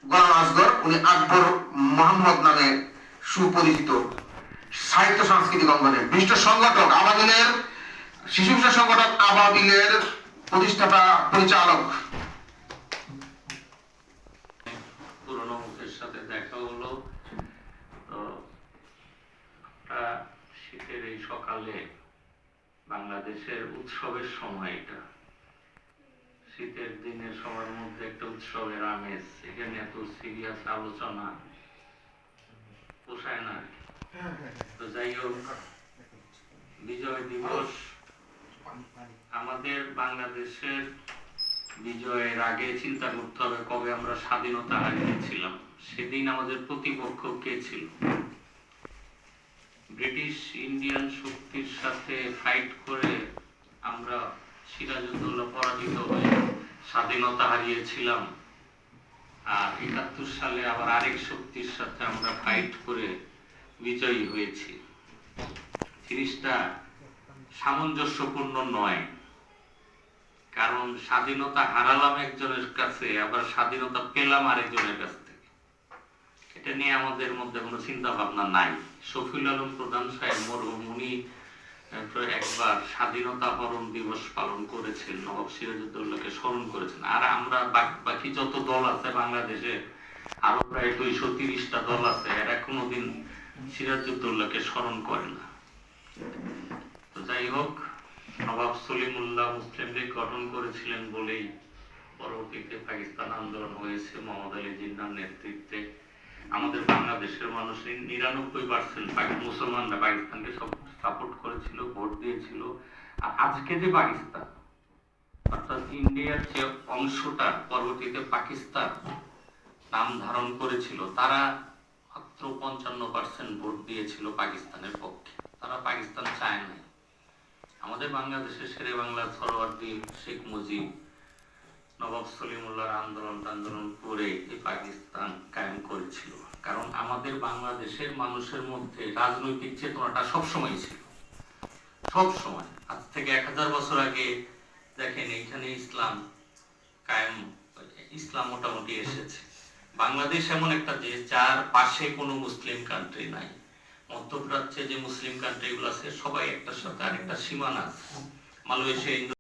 গোলাম আসগর, উনি আকবর মোহাম্মদ নামে সুপরিচিত সাহিত্য সাংস্কৃতিক অঙ্গনে বিশিষ্ট সংগঠক, আবাবিলের শিশু বিষয় সংগঠক, আবাবিলের প্রতিষ্ঠাতা পরিচালক। পুরনো মুখের সাথে দেখা হলো। তো শীতের এই সকালে বাংলাদেশের উৎসবের সময়, এটা শীতের দিনে সবার মধ্যে একটা উৎসবের আমেজ, এখানে এত সিরিয়াস আলোচনা পোষায় না। তো যাই হোক, বিজয় দিবস আমাদের বাংলাদেশের বিজয়ের আগে চিন্তা করতে হবে কবে আমরা স্বাধীনতা হারিয়েছিলাম। সেদিন আমাদের প্রতিপক্ষ কে ছিল? ব্রিটিশ ইন্ডিয়ান শক্তির সাথে ফাইট করে আমরা সিরাজউদ্দৌলা পরাজিত হয়ে স্বাধীনতা হারিয়েছিলাম। আর ৭১ সালে আবার আরেক শক্তির সাথে আমরা ফাইট করে বিজয়ী হয়েছি। জিনিসটা সামঞ্জস্যপূর্ণ নয়, কারণ স্বাধীনতা হারালাম একজনের কাছে, আবার স্বাধীনতা পেলাম আরেকজনের কাছ থেকে। এটা নিয়ে আমাদের মধ্যে কোনো চিন্তা ভাবনা নাই। শফিউল আলম প্রধান সাহেব মরহুম, উনি একবার স্বাধীনতা হরণ দিবস পালন করেছেন, নবাব সিরাজউদ্দৌলাকে স্মরণ করেছেন। আর আমরা বাকি যত দল আছে বাংলাদেশে, আরো প্রায় 230টা দল আছে, এরা কোনোদিন সিরাজউদ্দৌলাকে স্মরণ করে না। তো যাই হোক, নবাব সলিমুল্লাহ মুসলিম লীগ গঠন করেছিলেন বলেই পরবর্তীতে পাকিস্তান আন্দোলন হয়েছে মোহাম্মদ আলী জিন্নাহর নেতৃত্বে। আমাদের বাংলাদেশের মানুষ 99% মুসলমানরা পাকিস্তানকে সাপোর্ট করেছিল, ভোট দিয়েছিল। আর আজকে যে পাকিস্তান, অর্থাৎ ইন্ডিয়ার যে অংশটা পরবর্তীতে পাকিস্তান নাম ধারণ করেছিল, তারা মাত্র 55% ভোট দিয়েছিল পাকিস্তানের পক্ষে। তারা পাকিস্তান চায় নাই। আমাদের বাংলাদেশের শেরে বাংলা সরওয়ার্দী, শেখ মুজিব, নবাব সলিমুল্লাহর আন্দোলন করে এই পাকিস্তান কায়েম করেছিল। কারণ আমাদের বাংলাদেশের মানুষের মধ্যে রাজনৈতিক চেতনাটা সবসময় ছিল, সবসময়। আজ থেকে 1000 বছর আগে দেখেন, এইখানে ইসলাম মোটামুটি এসেছে। বাংলাদেশ এমন একটা দেশ যার পাশে কোনো মুসলিম কান্ট্রি নাই। মধ্যপ্রাচ্যে যে মুসলিম কান্ট্রিগুলো আছে সবাই একটার সাথে আরেকটা সীমানা আছে। মালয়েশিয়া,